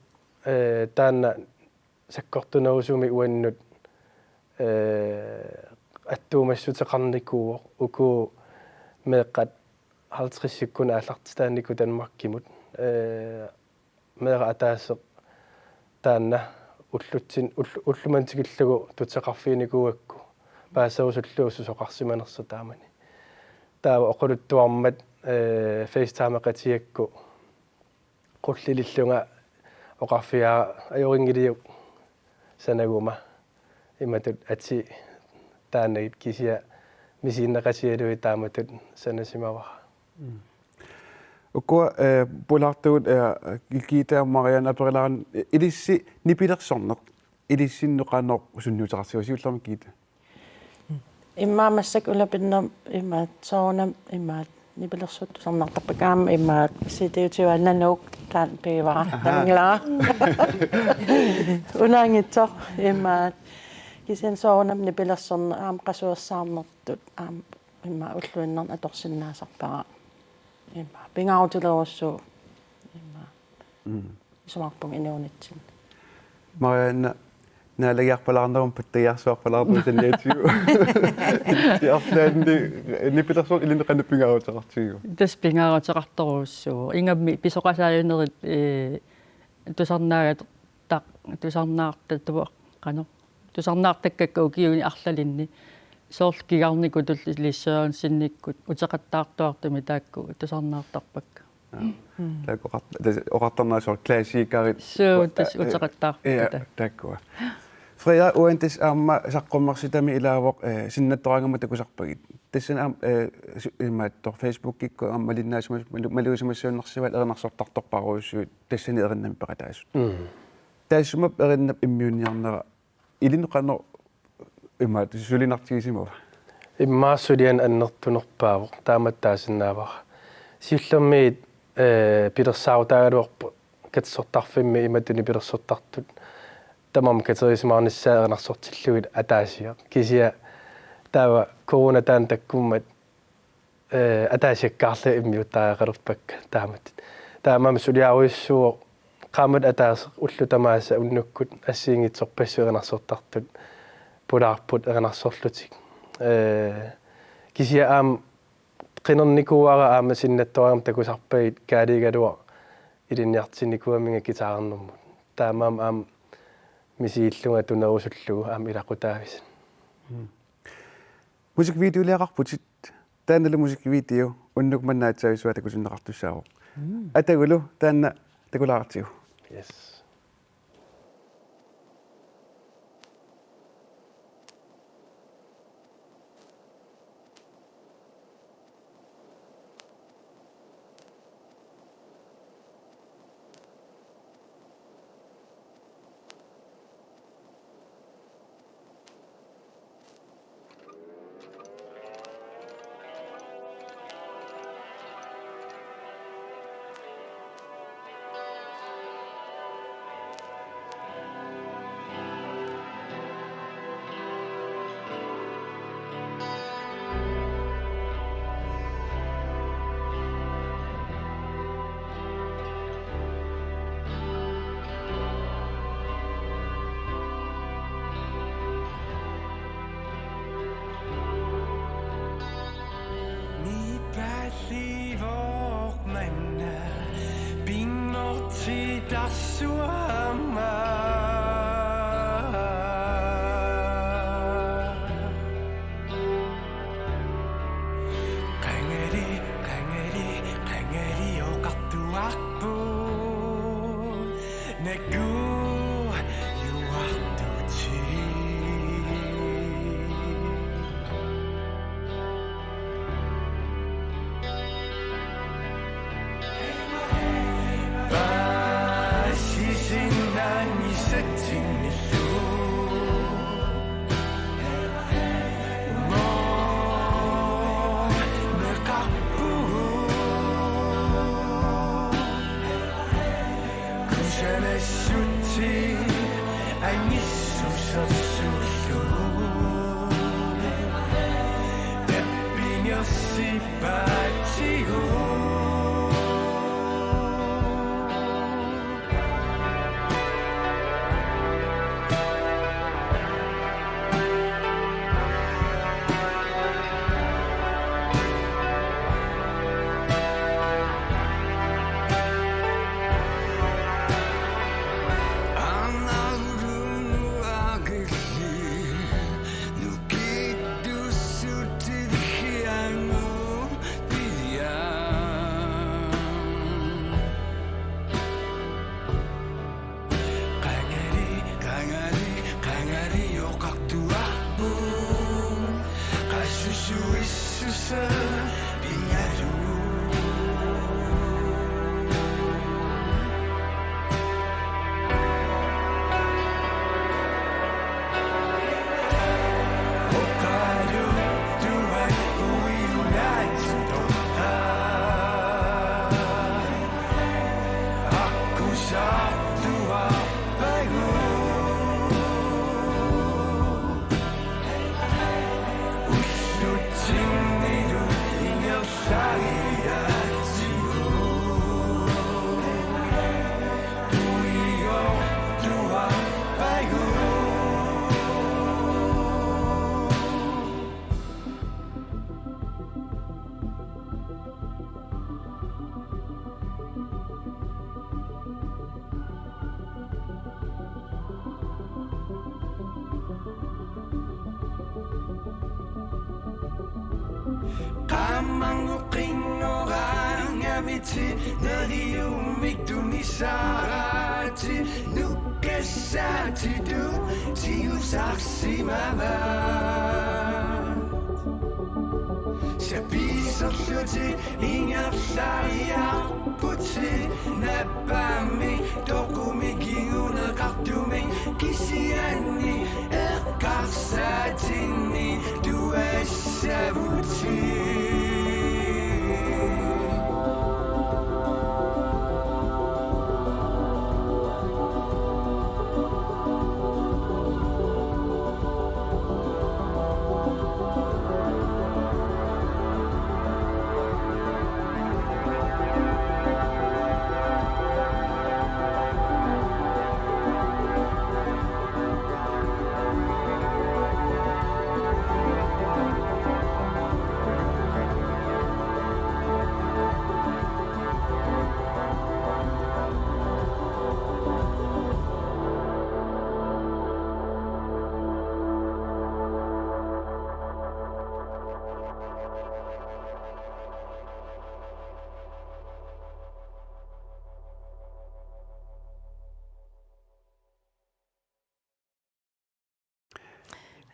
таанна саккортунерусуми уаннут аттуумассутеқарникууоқ уку меэққат 50 sekund аллартитаанику танмаркимут мера атаасеқ таанна уллутсин уллумантикиллугу тутеқарфиникуакку паасерусуллуусу соқарсиманерса таамани таава оқулуттуармат фейстаамеқатиакку қуллилиллунга оқарфиаа ajoriнгилиу санагума иматут ати таанагит кисия мисииннеқатиалуи тааматут санасимавара ukko pulartuut kiita Mariana aperlaran ilissi nipilersorneq ilissinneqaanoq usunniuteqarsiusiullermi kiita иммаамассак улапиннер имаат соонам имаат нипилерсуттусарнартарпакаама имаат ситиутивааннануук таан пивара таминглаа унаангитсоо имаат кисен соонам нипилерсорне аам qasuersaarnertut аам имма уллуиннерн аторсиннаасарпара имма пингаутилеруссуу имма исумарпун инуунитсин Mariana nalagiarpalarnerum pattagiarsuarpalartu sanniatiu tiarlaanni nipilersor ilinneqanupingaruteqartigu тас пингааруутеқарторуссуу ингамми писоқасааюнерит тусарнаагат тақ тусарнаартаттуа қано тусарнаартаккакку киуни арлалинни соорл кигарнику туллиссаан синниккут утеқаттаартуартуми таакку тусарнаартарпакка оқартарнаасор классикарит суу тас утеқаттаарпакка таккуа Freja uantis aamma saqqummarsitami ilaavoq sinnattoraangamma takusarpagit tassan immaattor Facebook-ikku aammalinnaasumas maluusumassuunnersival erinarsortartorparuussuut tassani erinnam peqataasut taassumap erinnap immiunniarnera ilineqanor immaat sulinartigisimava иммаассулиан аннертунерпаавоқ тааматтаасиннаавара сиуллермиит пилерсаутаагалуарпу катсортарфимми иматуни пилерсортартут тамам катерисмаарниссаа эрнарсортиллугит атаасиа кисиа таава корона таан таккуммат атаасиаккаарла иммиутаагалерпакка таамат таамам сулиаруиссуу qaamut атаас уллутамааса уннуккут ассиингитсорпассу эрнарсортартут пулаарпут эрнарсорлутик кисиа аам qinernikuara aama sinnattoraam takusarpagit kaaligalua ilinniartinikuamинга китаарнэрмут таамаам аам мисииллунга тунерусуллугу аам илақутаавис musikvideoleaqarputit taanala musikvideo unnuk mannaatsaavisuа takusinneqartussaaruq atagulu taanna takulaartiu yes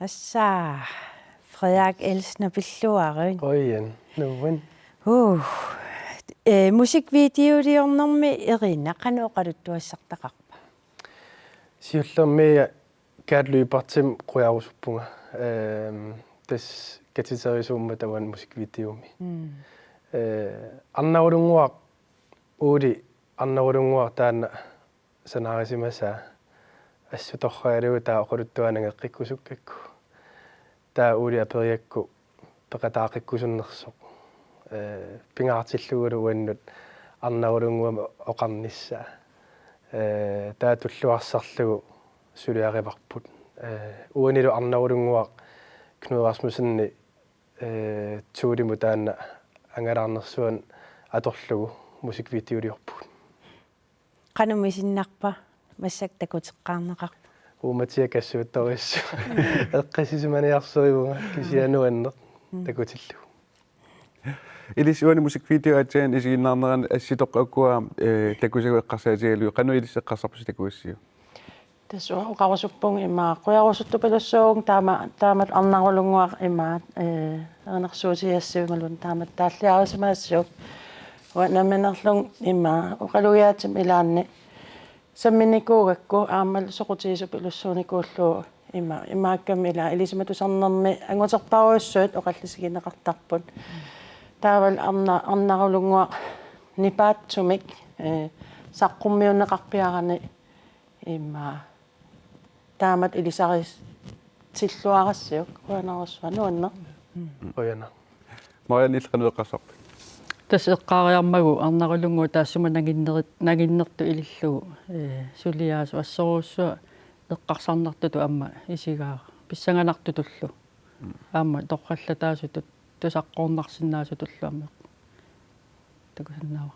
Assa Frederik Elsner Billuari. Ojen, nuven. Musikvideoiornermi erina qanuqaluttuassartaqarpa. Siullermi kaatluipartim quyaarusuppunga. Tas katiterisuumma tavan musikvideomi. Arnaulunguaq uuli arnaulunguaq taanna sanarisimasa ассуторхаалугу таа оқулуттуанангеққиккусуккакку таа ули апериакку пеқатаақиккусуннерсоқ пингаартиллугулу уаннут арнаулунгуама оқарниссаа таа туллуарсарлугу сулиариварпут уанилу арнаулунгуақ Knud Rasmussenни туулиму таанна ангалаарнерсуан аторлугу мусиквидеолиорпут qanumisinnarpa массак такутеққарнеқар ууматиакассуутториссу эққисисиманиарсериуга кисиануаннер такутиллу илисуани мусиквидео атаан исигиннаарнеран асситоққаккуа такусагу эққарсаатигалу қану илиссеққарсарпус такуассиу тасуа оқарусуппун имаа қуяруссуттупалуссуугун таамат арнарулунгуар имаа ернерсуутиассивималун таамат тааллиарисимаассиук уанаминерлун имаа оқалуяатим илаанни самминикуугакку аамал соқутиисупилуссууникууллуу имааккамила илисиматусарнерми ангутерпаруйссуут оқаллисигинеқартарпут таавал арнарулунгуа нипаатсумик саққуммиуннеқарпиарани имаа таамат илисарис тиллуарассиук уанаруссуа нуанна ояна маянилқануэққарсарп тас эққаариармагу арнарулунгу таассума нагиннерту илиллугу сулиаасу ассоруссуа эққарсарнартуту амма исигаа писсанганартутуллу аама тоққаллатаасутут тусаққорнарсинаасутуллу амма такусаннаава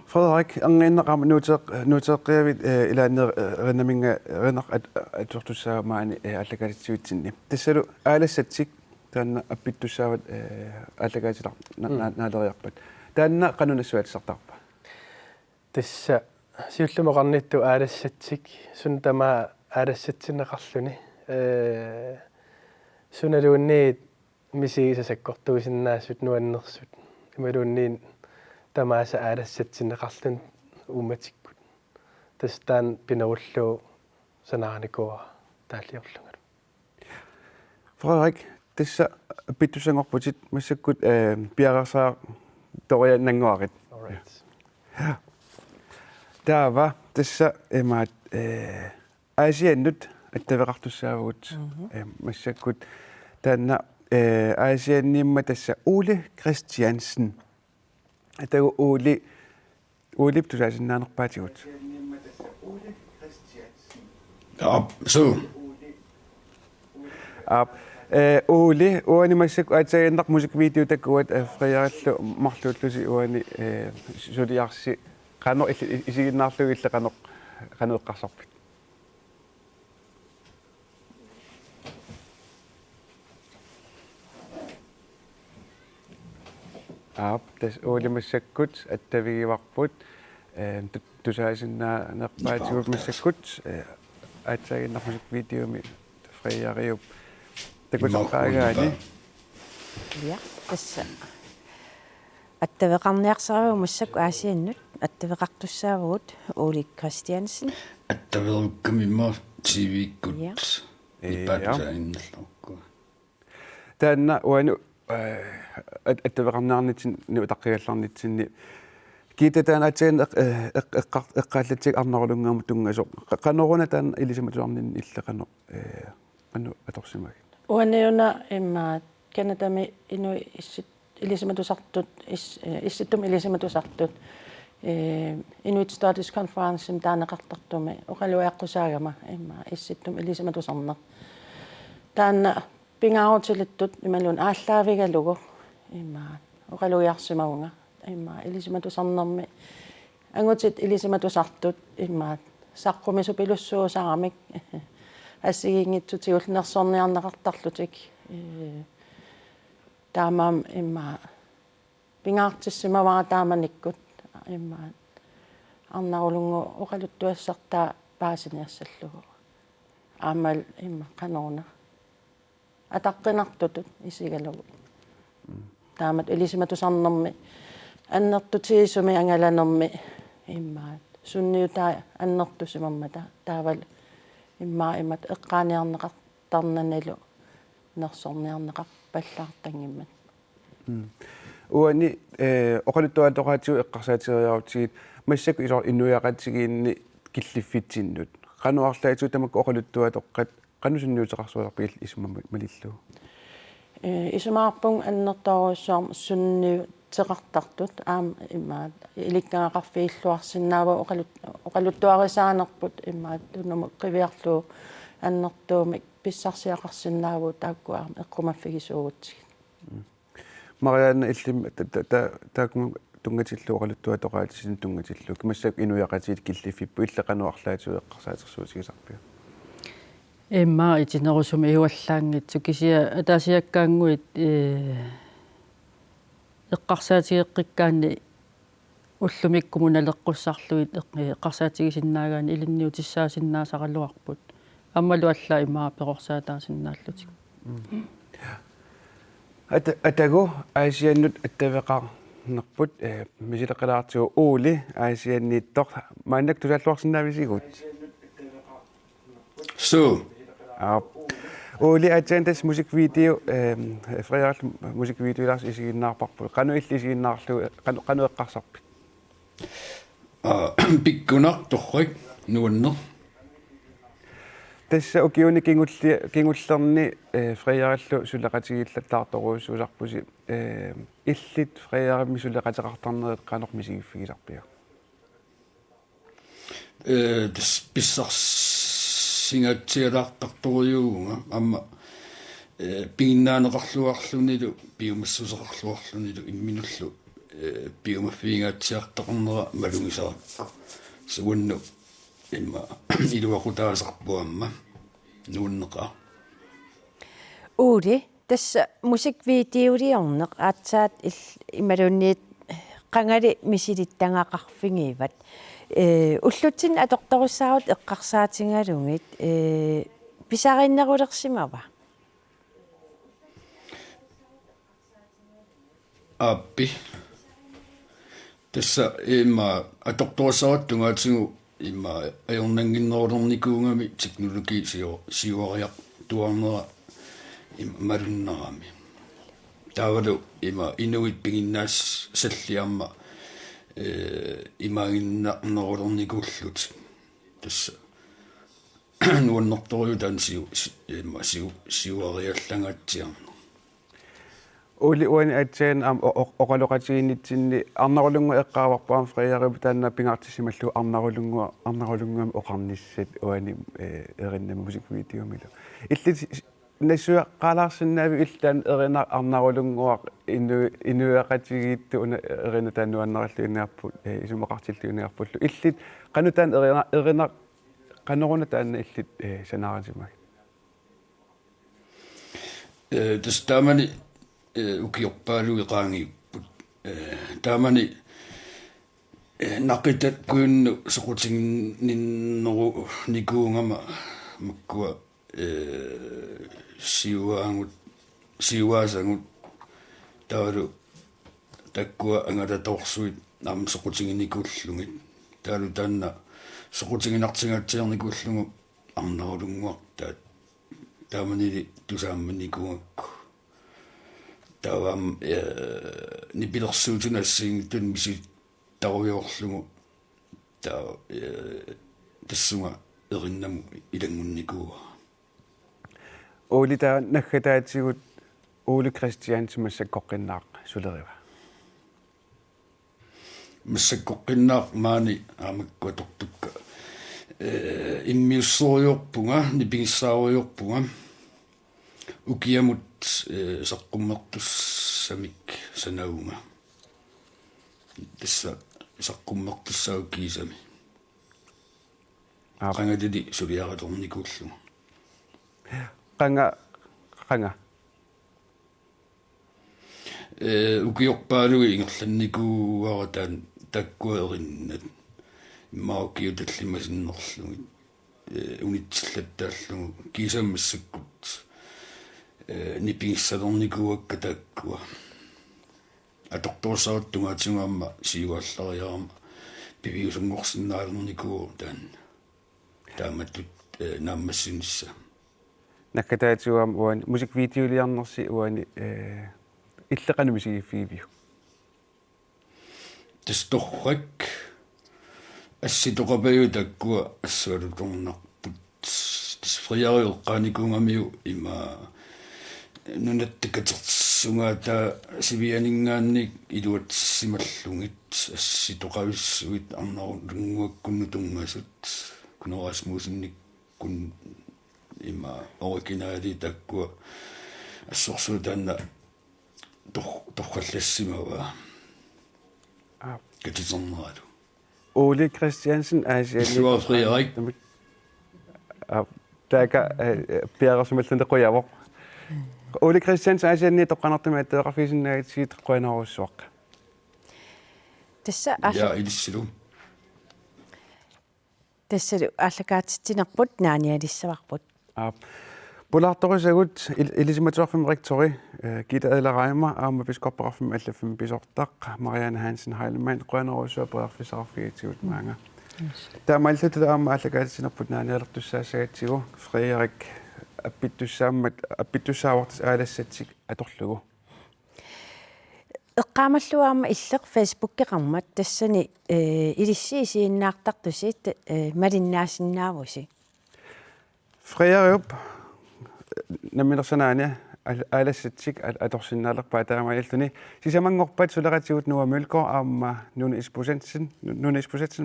Frederik, angennaqama nuuteqqiavit ilaannerinaminga rinaq atortussaamaani allakalitsiutsinni. Tassalu aalassatsik taanna appittussaavat allakalitilaq naaleriarpat. Taanna qanunassuatsartarpa. тасса сиуллумоқарнитtu ааlassatsik сун тама ааlassatsineqarluni суналуунниит мисигисасаккортуисиннаассут нуаннерсут ималуунниин тамааса ааlassatsineqarlun ууматиккут тастаан пинеруллуу санааникуа тааллиорлугал Frederik, tassa appittussangorputit massakkut piararsaa toriannanguarit. Alright. Taava tassa emaat aasiannut attaveqartussaavugut massakkut taanna aasianniimma tassa Ole Christiansen atagu Ole tusaasinnaanерpaatigut so Ole uani massak ataginnaq musikvideo takkuat friarallu marluullusi uani suliarsi qano isiginnaarlugu illa qaneqqarsarpit tas Ole massakkut attavigivarput tusaasinnaanерpaatigut massakkut ataginnaq musikvideomi friariup такусаққаагаани ja тасса аттавеқарниарсариу массаку аасианнут аттавеқартуссаавгут Ole Christiansen аттаверуккамимма тивиккут ипатсаиннерлукку таанна уану аттавеқарнаарнитсин нуутаққигалларнитсинни китатаанатсаан эққааллатсиг арнарулунгааmu тунгасо қанеруна таан илисаматуарнин иллеқано qanu atorsimagi уаниуна имма канатами инуи илисиматусартут исситтум илисиматусартут Inuit Studies Conference таанеқартартуми оқалуяққусаагама имма исситтум илисиматусарна таанна пингаарутилиттут ималун ааллаавигалугу имма оқалуяарсимауга имма илисиматусарнэрми ангутит илисиматусартут имма саққумису пилуссуусаарамик ассигингитсутиуллерсорниарнеқартарлутик таамаам имма пингаартиссимавара тааманиккут имма арнарулунгу оқалуттуассартаа паасиниассаллугу аамал имма қанорна атаққинартутут исигалугу таамат илисиматусарнэрми аннертутиисуми ангаланерми имма сунниутаа аннертусимаммата таавал иммаимат эққааниарнеқартарнаналу нерсорниарнеқарпаллаартангиммат уани оқалуттуаатоқаатигу эққарсаатириаутигит массаку исор иннуяқатсигиинни киллиффитсиннут qanуарлаату тамакку оқалуттуатоққат qanusунниутеқарсуаларпигил исумма малиллу исумаарпун аннертооруссуарм сунниу теқартартут аам иммаат иликкаагақарфииллуарсинаава оқалуттуарисаанерпут иммаат туннуму қивиарлуу аннертуумик писсарсиақарсинааву тааккуарм эққумаффигисуугутсиг Marianne illим таакму тунгатиллу оқалуттуа тоqaатисин тунгатиллу кимассак инуяқатиит киллиффиппу иллеқануарлаатиу эққарсаатерсуутигисарпиу эмма итинерусум иуаллаангитсу кисия атаасиаккаангуит эққарсаатигеққиккаани уллумиккуму налеққуссарлуит эққарсаатигисиннаагаани илинниутиссаасиннаасақалуарпут аммалу алла имаа пеқорсаатаасиннааллутик атаго аасианнут аттавеқарнерпут мисилеқалаартиу уули аасианнииттор мааннак тусааллуарсинаависигут Så. Uli agendas musikvideo fredag musikvideo lars isiginnaarparpu qanu illisiginnaarlu qanu eqqarsarpit Biggunnar torrik nuunner tassa ukiuni kingullerni fredagallu suleqatigillataartoruussuusarpusi illit fredagammi suleqateqartarnerit qanoq misigiffigisarpia des bissars singatsialaartartoriuunga amma piinnaaneqarluarlunilu piumassuseqarluarlunilu imminullu piumaffiingaatsiartaqarnera malungisarak suunnu imma iluaqutaasarpuamma nuunneqa Uli tässä musikvideoriorneq aatsaat imalunniit qangali misilittangaqarfingiivat уллутсин аторторуссаарут эққарсаатингалунгит писариннерулерсимава аппи тасса имма аторторуссаруттунгаатигу имма аёрнангиннерулерникуунгами технологи сиуариақ туарнера малуннерами таавалу имма инуит пигиннаас саллиарма имагиннарнерулерникууллут тасса нуаннэрторюутан сиуариаллагаатсиарна Uli uani atsain am oqaloqatiginnitsinni arnarulungu eqqaavарпаам freerib taanna pingaartissimallu arnarulunguam oqarnissat uani erinnamu musikvideomilu illit nassua qaalaarsinnaavi illaan erina arnarulunguaq inuaqatigiittu una erina taannuannerallu inaarput isumeqartillu inaarpullu illit qanutaan erina qanoruna taanna illit sanaarisimak tastamani ukiorpaalugi qaangiipput taamani naqitat kuunnu soqutiginninneru nikuungama makkua siuaasangut taalu takkua angalatorsuit naam soqutiginnikuullungit taalu taanna soqutiginartingaatiarnikuullungu arnarulunguaq taamanili tusaammanikuungakku tavam nipilersuutunassiingittun misi taruyorlugu tassunga erinnamu ilangunnikuua Uli taa naggataatigut Uli Christians massakkoqqinnaaq suleriva massakkoqqinnaaq maani aamakkuatortukka immiussoriorpunga nipigissaariorpunga ukiamut saqqummertussamik sanaunga tassa saqqummertussaukiisami qangatili suliaratornikuulluga qanga ukiorpaalugi ingerlannikuuarataan takkuerinnat imaukiutallimasinnerlugit unitsillataallugu kiisammassakkut nipigissalornikuuakka takkua atortorsaruttungaatigaamma siuallariarama piviusungorsinnaalornikuu taamatut naammassinissa naggataatiguam uani musikvideoliarnersi uani illeqanumisigiffiiviu tastorrak assitoqapayu takkua assualutornarput tasfriariuqqaanikuungamiu ima nunattakatsersungaata sivianingaannik iluatsimmallungit assitoqavissuit arnarulunguakkunnutungasut kunorasmuusinnik kun ima originaali takkua assorsuutaanna torqallassimawa Katisorneratu. Ole Christiansen Asian. Suor Frederik. Taaka piarasumallun tequyavaq. Ole Christiansen Asian toqanartuma atteeqarfiisinnaagit qoinaruussuaq. Tassa Ja, ilissulu. Tassalu ааллакаатитсинерпут нааниалиссаварпут. Pulaartorisagut ilisиматуарфим ректори Gitte Adler-Reimer аама пискорпараффим аллаффим писортақ Marianne Hansen Heilemann qoinaruussua puarfisarfiitigut maanga. Taamallutut aama ааллакаатитсинерпут нааниалертуссаассагатсигу Frederik аппиттуссаавартис аалассатсик аторлугу. Эққаамаллуаама иллеқ Facebook-кеқармат тассани илиссиисииннаартартусит малиннаасиннаавуси. Frederik намминерсанаани аалассатсик аторсиннаалерпаа таамаилтуни сисамангорпат сулератигут нуа мөлкор аама нуна испусатсин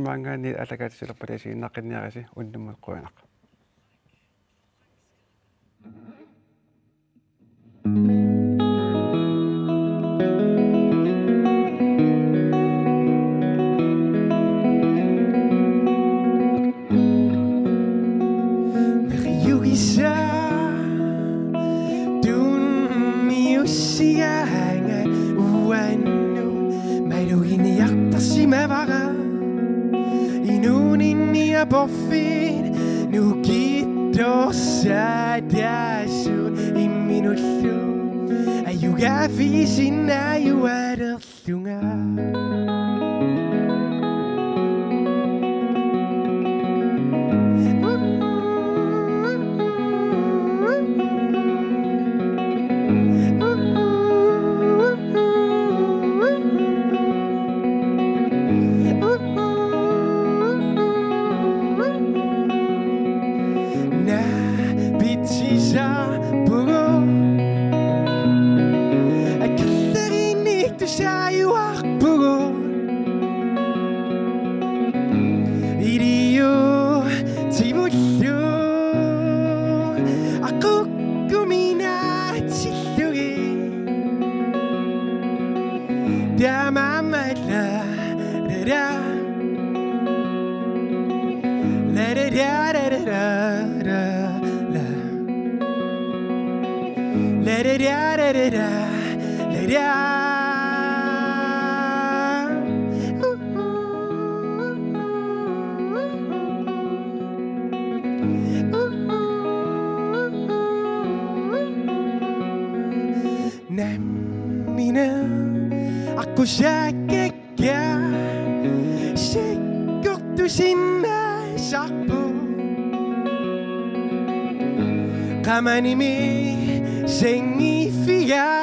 маангаани аллагаатисилерпаласииннаққинниараси уннуммут қуанақ. Boffin nu gitto sadasu I minullu ayuga fisina ayuaderlunga Aku syakekya Syekok tu sinna sakpo Kamanimi Sengifia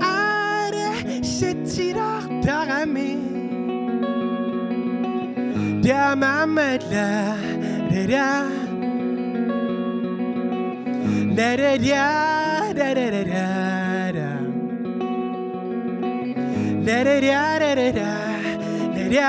Ada setirak tarami Dia mamadlah Dada Dada Dada Dada La da da da da da da da.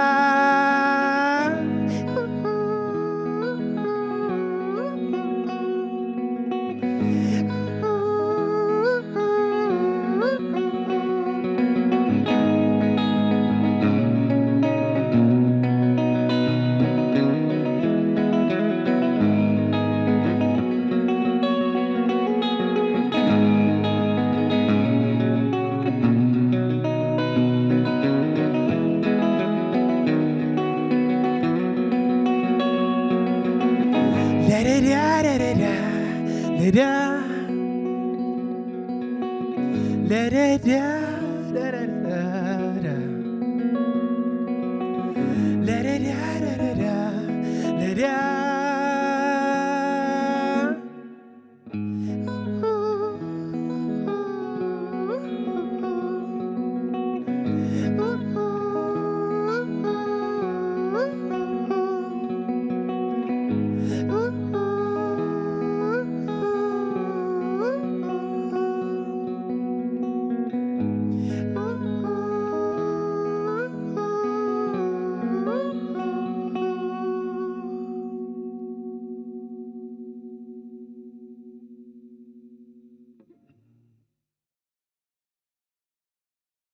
Da da da da da da.